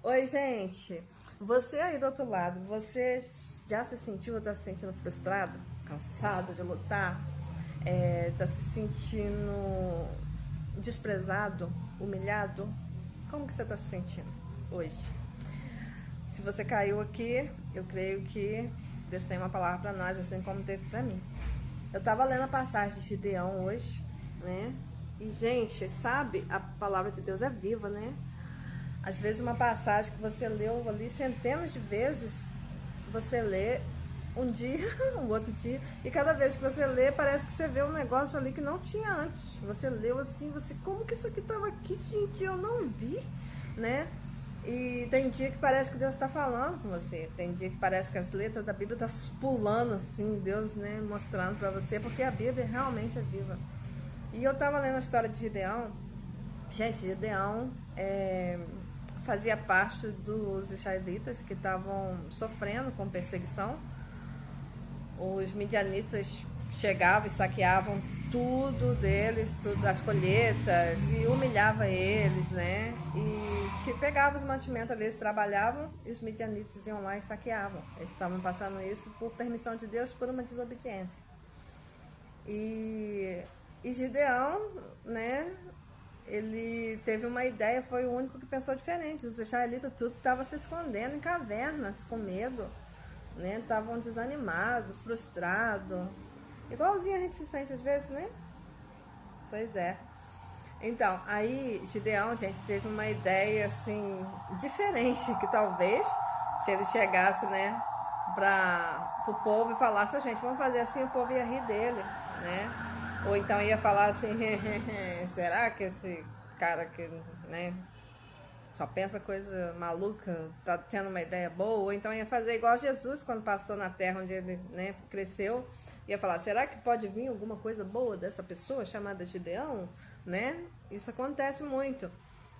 Oi, gente. Você aí do outro lado, você já se sentiu ou está se sentindo frustrado, cansado de lutar? Está se sentindo desprezado, humilhado? Como que você está se sentindo hoje? Se você caiu aqui, eu creio que Deus tem uma palavra para nós, assim como teve para mim. Eu estava lendo a passagem de Gideão hoje, né? E, gente, sabe, a palavra de Deus é viva, né? Às vezes uma passagem que você leu ali centenas de vezes, você lê um dia, um outro dia, e cada vez que você lê, parece que você vê um negócio ali que não tinha antes. Você leu assim, como que isso aqui estava aqui, gente? Eu não vi, né? E tem dia que parece que Deus está falando com você, tem dia que parece que as letras da Bíblia estão pulando assim, Deus, né, mostrando para você, porque a Bíblia realmente é viva. E eu estava lendo a história de Gideão. Gente, Gideão fazia parte dos israelitas que estavam sofrendo com perseguição. Os midianitas chegavam e saqueavam tudo deles, tudo, as colheitas, e humilhava eles, né? E pegava os mantimentos ali, eles trabalhavam e os midianitas iam lá e saqueavam. Eles estavam passando isso por permissão de Deus, por uma desobediência. E Gideão, né? Ele teve uma ideia, foi o único que pensou diferente. Os israelitas tudo estava se escondendo em cavernas, com medo, né? Estavam desanimados, frustrados. Igualzinho a gente se sente às vezes, né? Pois é. Então, aí Gideão, gente, teve uma ideia assim diferente, que talvez se ele chegasse, né, para o povo e falasse, gente, vamos fazer assim, o povo ia rir dele, né? Ou então ia falar assim, será que esse cara que, né, só pensa coisa maluca, tá tendo uma ideia boa? Ou então ia fazer igual Jesus quando passou na terra onde ele, né, cresceu, ia falar, será que pode vir alguma coisa boa dessa pessoa chamada Gideão, né? Isso acontece muito.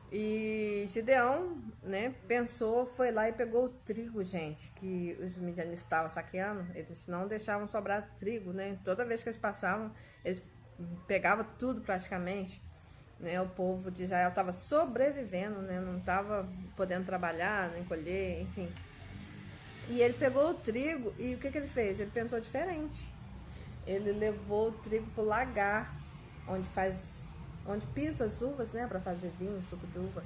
E Gideão, né, pensou, foi lá e pegou o trigo, gente, que os midianitas estavam saqueando. Eles não deixavam sobrar trigo, né? Toda vez que eles passavam, eles pegavam tudo praticamente, né? O povo de Israel estava sobrevivendo, né? Não estava podendo trabalhar, nem colher, enfim. E ele pegou o trigo e o que ele fez? Ele pensou diferente. Ele levou o trigo para o lagar, onde pisa as uvas, né, para fazer vinho, suco de uva.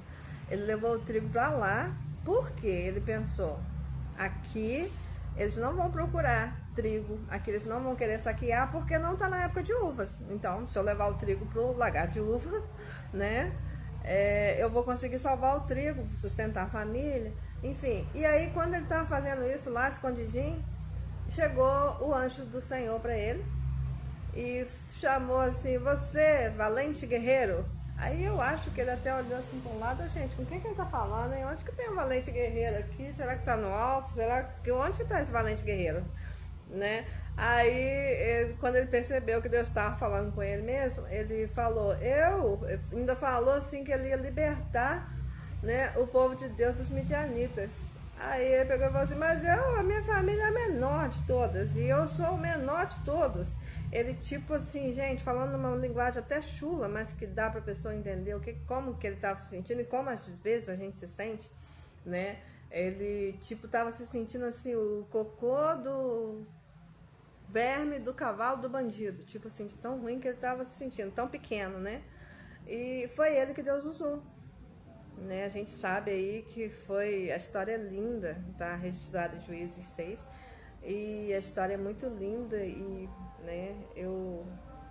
Ele levou o trigo para lá, porque ele pensou, aqui eles não vão procurar trigo, aqui eles não vão querer saquear, porque não está na época de uvas. Então, se eu levar o trigo para o lagar de uva, né, eu vou conseguir salvar o trigo, sustentar a família, enfim. E aí, quando ele estava fazendo isso lá, escondidinho, chegou o anjo do Senhor para ele e chamou assim, você, valente guerreiro. Aí eu acho que ele até olhou assim para um lado, gente, com quem que ele tá falando, hein? Onde que tem um valente guerreiro aqui? Será que tá no alto? Onde que tá esse valente guerreiro? Né? Aí, quando ele percebeu que Deus estava falando com ele mesmo, ele falou, ainda falou assim que ele ia libertar, né, o povo de Deus dos midianitas. Aí ele pegou e falou assim, mas a minha família é a menor de todas, e eu sou o menor de todos. Ele, tipo assim, gente, falando numa linguagem até chula, mas que dá pra pessoa entender como que ele estava se sentindo e como às vezes a gente se sente, né? Ele, tipo, tava se sentindo assim, o cocô do verme do cavalo do bandido, tipo assim, de tão ruim que ele tava se sentindo, tão pequeno, né? E foi ele que Deus usou, né? A gente sabe aí que foi, a história é linda, tá registrada em Juízes 6, e a história é muito linda e, né, eu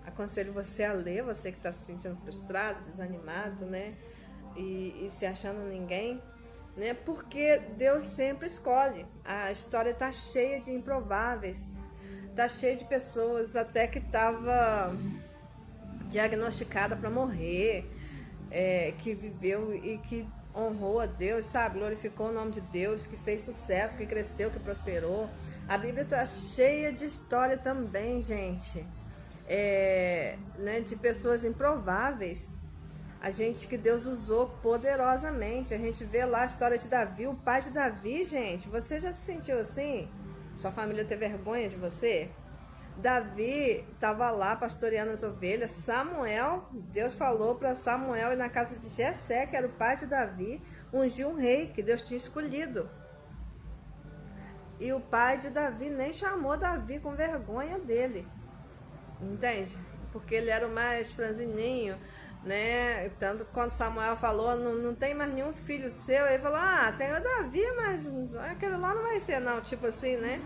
aconselho você a ler, você que está se sentindo frustrado, desanimado, né, e se achando ninguém, né, porque Deus sempre escolhe. A história está cheia de improváveis, está cheia de pessoas até que estava diagnosticada para morrer, que viveu e que honrou a Deus, sabe? Glorificou o nome de Deus, que fez sucesso, que cresceu, que prosperou. A Bíblia está cheia de história também, gente, né, de pessoas improváveis. A gente que Deus usou poderosamente. A gente vê lá a história de Davi, o pai de Davi, gente. Você já se sentiu assim? Sua família ter vergonha de você? Davi estava lá pastoreando as ovelhas. Deus falou para Samuel ir na casa de Jessé, que era o pai de Davi, ungiu um rei que Deus tinha escolhido. E o pai de Davi nem chamou Davi com vergonha dele. Entende? Porque ele era o mais franzininho, né? Tanto quando Samuel falou, não tem mais nenhum filho seu, ele falou, tem o Davi, mas aquele lá não vai ser não, tipo assim, né?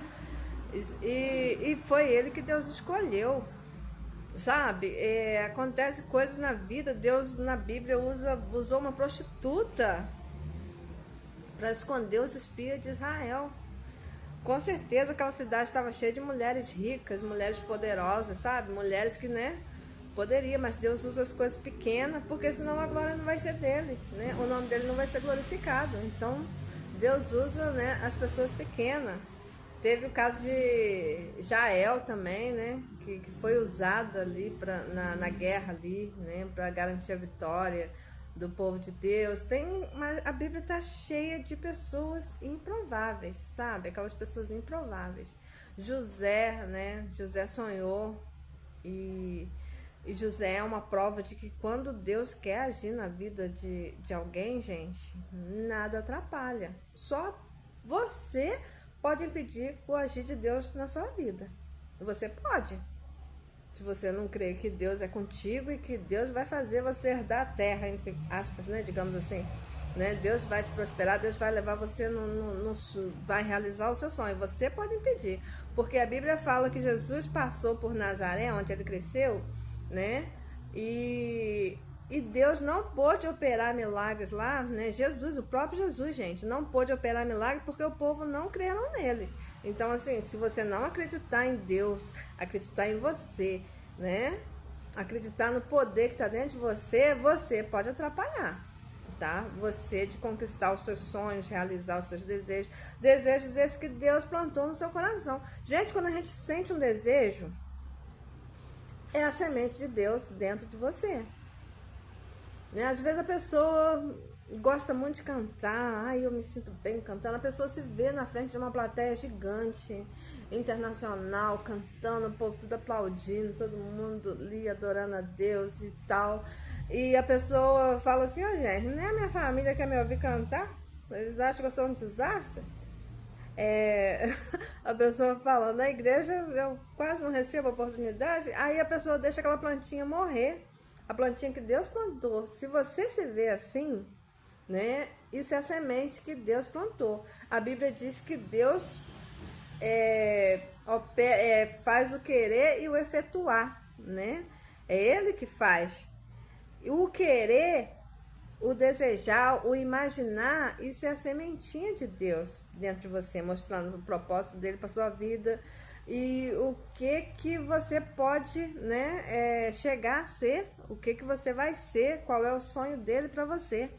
E foi ele que Deus escolheu, sabe? Acontece coisas na vida, Deus na Bíblia usou uma prostituta para esconder os espias de Israel. Com certeza aquela cidade estava cheia de mulheres ricas, mulheres poderosas, sabe? Mulheres que, né, poderia, mas Deus usa as coisas pequenas, porque senão a glória não vai ser dele, né? O nome dele não vai ser glorificado. Então, Deus usa, né, as pessoas pequenas. Teve o caso de Jael também, né, que foi usado ali na guerra ali, né, para garantir a vitória do povo de Deus. A Bíblia está cheia de pessoas improváveis, sabe? Aquelas pessoas improváveis. José, né? José sonhou e José é uma prova de que quando Deus quer agir na vida de alguém, gente, nada atrapalha. Só você pode impedir o agir de Deus na sua vida. Você pode. Se você não crê que Deus é contigo e que Deus vai fazer você herdar a terra, entre aspas, né, digamos assim, né? Deus vai te prosperar, Deus vai levar você, vai realizar o seu sonho. Você pode impedir, porque a Bíblia fala que Jesus passou por Nazaré, onde ele cresceu, né? E Deus não pôde operar milagres lá, né? Jesus, o próprio Jesus, gente, não pôde operar milagres porque o povo não creram nele. Então, assim, se você não acreditar em Deus, acreditar em você, né? Acreditar no poder que está dentro de você, você pode atrapalhar, tá? Você de conquistar os seus sonhos, realizar os seus desejos. Desejos esses que Deus plantou no seu coração. Gente, quando a gente sente um desejo, é a semente de Deus dentro de você. Né? Às vezes a pessoa gosta muito de cantar, eu me sinto bem cantando. A pessoa se vê na frente de uma plateia gigante, internacional, cantando, o povo tudo aplaudindo, todo mundo ali adorando a Deus e tal. E a pessoa fala assim, gente, nem a minha família quer me ouvir cantar? Eles acham que eu sou um desastre? A pessoa fala, na igreja eu quase não recebo oportunidade. Aí a pessoa deixa aquela plantinha morrer, a plantinha que Deus plantou. Se você se vê assim, né, isso é a semente que Deus plantou. A Bíblia diz que Deus faz o querer e o efetuar, né? É Ele que faz. O querer, o desejar, o imaginar, isso é a sementinha de Deus dentro de você, mostrando o propósito dele para sua vida e o que você pode, né, chegar a ser, o que você vai ser, qual é o sonho dele para você,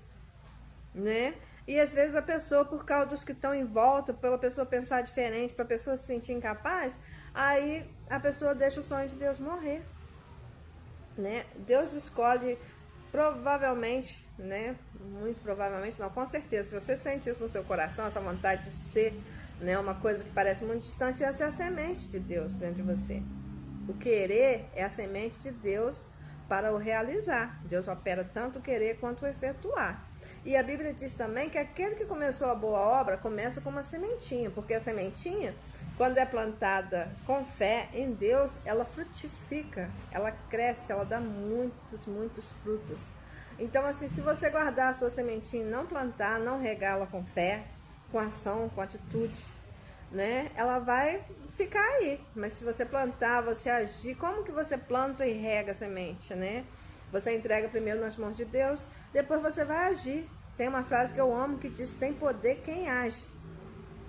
né? E às vezes a pessoa, por causa dos que estão em volta, pela pessoa pensar diferente, para a pessoa se sentir incapaz, aí a pessoa deixa o sonho de Deus morrer, né? Deus escolhe provavelmente, né? Muito provavelmente, não, com certeza. Se você sente isso no seu coração, essa vontade de ser, né, uma coisa que parece muito distante, essa é a semente de Deus dentro de você. O querer é a semente de Deus para o realizar. Deus opera tanto o querer quanto o efetuar. E a Bíblia diz também que aquele que começou a boa obra começa com uma sementinha, porque a sementinha, quando é plantada com fé em Deus, ela frutifica, ela cresce, ela dá muitos, muitos frutos. Então, assim, se você guardar a sua sementinha e não plantar, não regá-la com fé, com ação, com atitude, né, ela vai ficar aí. Mas se você plantar, você agir, como que você planta e rega a semente, né? Você entrega primeiro nas mãos de Deus, depois você vai agir. Tem uma frase que eu amo que diz, tem poder quem age.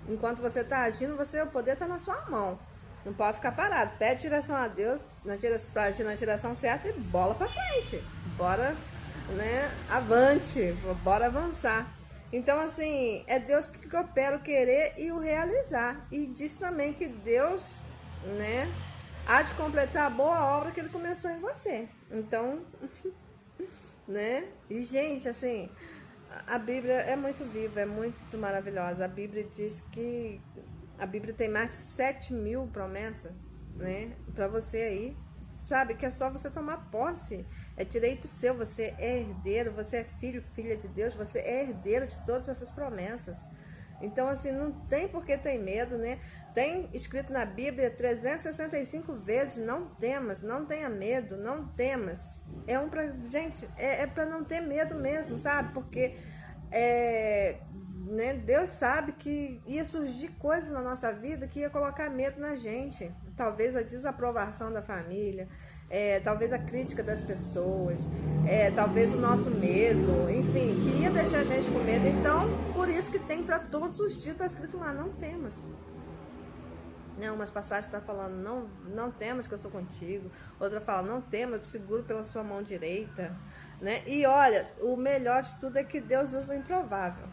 Enquanto você está agindo, o poder está na sua mão. Não pode ficar parado. Pede direção a Deus para agir na direção certa e bola para frente. Bora, né, avante, bora avançar. Então, assim, é Deus que opera o querer e o realizar. E diz também que Deus, né, há de completar a boa obra que ele começou em você. Então, né? E, gente, assim, a Bíblia é muito viva, é muito maravilhosa. A Bíblia diz que a Bíblia tem mais de 7.000 promessas, né, para você aí sabe, que é só você tomar posse. É direito seu, você é herdeiro, você é filho, filha de Deus, você é herdeiro de todas essas promessas. Então, assim, não tem por que ter medo, né? Tem escrito na Bíblia 365 vezes, não temas, não tenha medo, não temas. Gente, é para não ter medo mesmo, sabe? Porque né, Deus sabe que ia surgir coisas na nossa vida que ia colocar medo na gente. Talvez a desaprovação da família, talvez a crítica das pessoas, talvez o nosso medo, enfim, que ia deixar a gente com medo. Então, por isso que tem para todos os dias, está escrito lá, não temas. Né, umas passagens estão falando, não temas que eu sou contigo. Outra fala, não temas, eu te seguro pela sua mão direita. Né? E olha, o melhor de tudo é que Deus usa o improvável.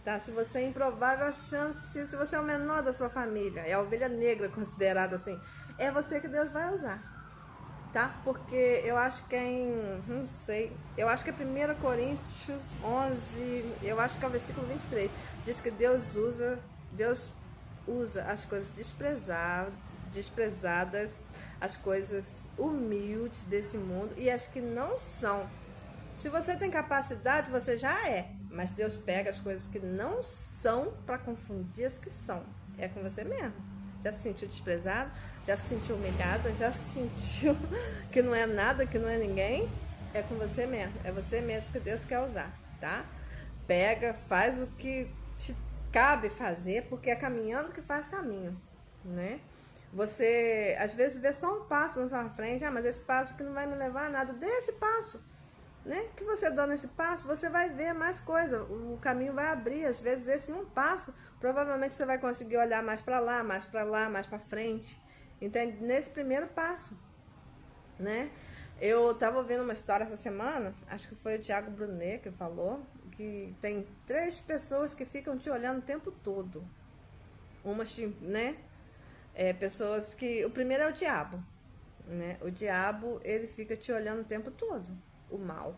Tá? Se você é improvável, a chance, se você é o menor da sua família, é a ovelha negra considerada assim, é você que Deus vai usar. Tá? Porque eu acho que não sei, eu acho que é 1 Coríntios 11, eu acho que é o versículo 23, diz que Deus usa as coisas desprezadas, as coisas humildes desse mundo e as que não são. Se você tem capacidade, você já é, mas Deus pega as coisas que não são para confundir as que são. É com você mesmo. Já se sentiu desprezado? Já se sentiu humilhada? Já se sentiu que não é nada, que não é ninguém? É com você mesmo. É você mesmo que Deus quer usar, tá? Pega, faz o que te cabe fazer, porque é caminhando que faz caminho, né? Você, às vezes, vê só um passo na sua frente, mas esse passo que não vai me levar a nada, dê esse passo, né? Que você dando esse passo, você vai ver mais coisa, o caminho vai abrir, às vezes esse um passo, provavelmente você vai conseguir olhar mais para lá, mais para lá, mais para frente, entende? Nesse primeiro passo, né? Eu estava ouvindo uma história essa semana, acho que foi o Thiago Brunet que falou, que tem 3 pessoas que ficam te olhando o tempo todo. Umas, né? Pessoas que... O primeiro é o diabo, né? O diabo, ele fica te olhando o tempo todo. O mal.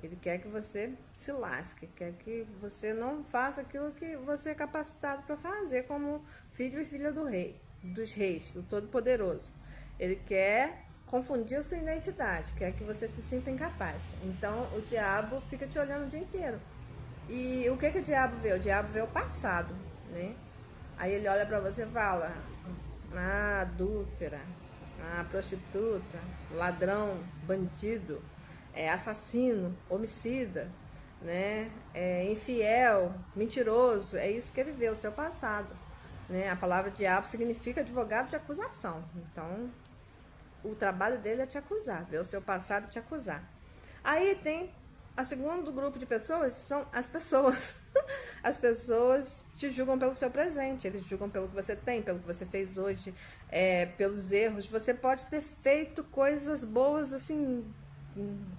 Ele quer que você se lasque, quer que você não faça aquilo que você é capacitado para fazer como filho e filha do rei, dos reis, do Todo-Poderoso. Ele quer confundir a sua identidade, quer que você se sinta incapaz. Então o diabo fica te olhando o dia inteiro. E o que o diabo vê? O diabo vê o passado, né? Aí ele olha pra você e fala, adúltera, prostituta, ladrão, bandido, assassino, homicida, né? Infiel, mentiroso. É isso que ele vê, o seu passado, né? A palavra diabo significa advogado de acusação. Então o trabalho dele é te acusar, ver o seu passado e te acusar. Aí tem a segundo grupo de pessoas, são as pessoas. As pessoas te julgam pelo seu presente, eles julgam pelo que você tem, pelo que você fez hoje, pelos erros. Você pode ter feito coisas boas assim,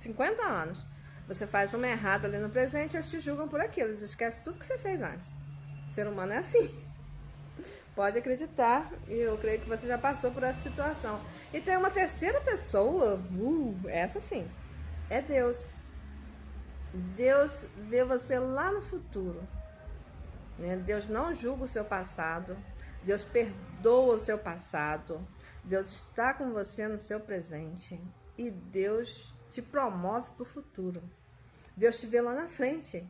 50 anos. Você faz uma errada ali no presente, eles te julgam por aquilo, eles esquecem tudo que você fez antes. O ser humano é assim. Pode acreditar, e eu creio que você já passou por essa situação. E tem uma terceira pessoa, essa sim, é Deus. Deus vê você lá no futuro, né? Deus não julga o seu passado, Deus perdoa o seu passado, Deus está com você no seu presente e Deus te promove para o futuro. Deus te vê lá na frente.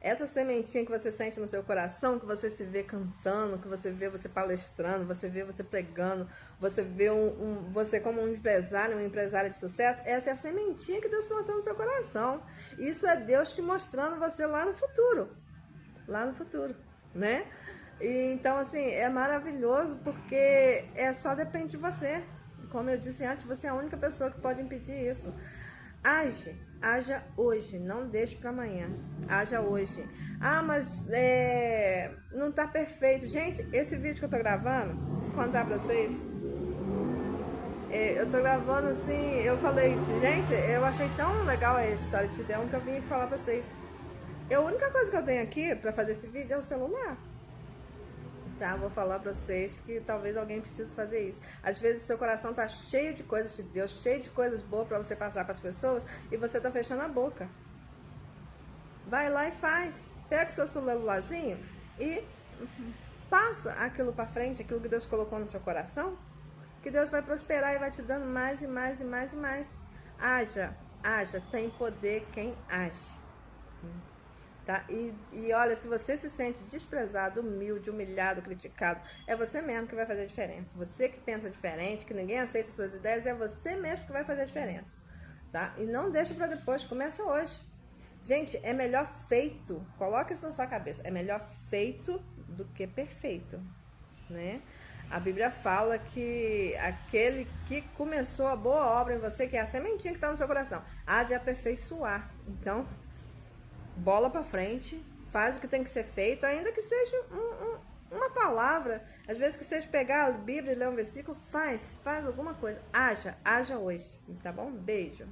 Essa sementinha que você sente no seu coração, que você se vê cantando, que você vê você palestrando, você vê você pregando, você vê você como um empresário, uma empresária de sucesso, essa é a sementinha que Deus plantou no seu coração. Isso é Deus te mostrando você lá no futuro, né? E, então, assim, é maravilhoso porque só depende de você. Como eu disse antes, você é a única pessoa que pode impedir isso. Haja hoje, não deixe para amanhã. Haja hoje. Mas não tá perfeito. Gente, esse vídeo que eu tô gravando, vou contar pra vocês. Eu tô gravando assim, eu falei, gente, eu achei tão legal a história de Gideão que eu vim aqui falar pra vocês. A única coisa que eu tenho aqui pra fazer esse vídeo é o celular. Tá, vou falar pra vocês que talvez alguém precise fazer isso. Às vezes o seu coração tá cheio de coisas de Deus, cheio de coisas boas pra você passar pras pessoas e você tá fechando a boca. Vai lá e faz. Pega o seu celularzinho e passa aquilo pra frente, aquilo que Deus colocou no seu coração. que Deus vai prosperar e vai te dando mais e mais e mais e mais. Haja, tem poder quem age. Tá? E olha, se você se sente desprezado, humilde, humilhado, criticado, é você mesmo que vai fazer a diferença. Você que pensa diferente, que ninguém aceita suas ideias, é você mesmo que vai fazer a diferença. Tá? E não deixa para depois, começa hoje. Gente, é melhor feito, coloca isso na sua cabeça, é melhor feito do que perfeito, né? A Bíblia fala que aquele que começou a boa obra em você, que é a sementinha que está no seu coração, há de aperfeiçoar. Então, bola para frente, faz o que tem que ser feito, ainda que seja uma palavra, às vezes que seja pegar a Bíblia e ler um versículo, faz alguma coisa, haja hoje, tá bom? Beijo.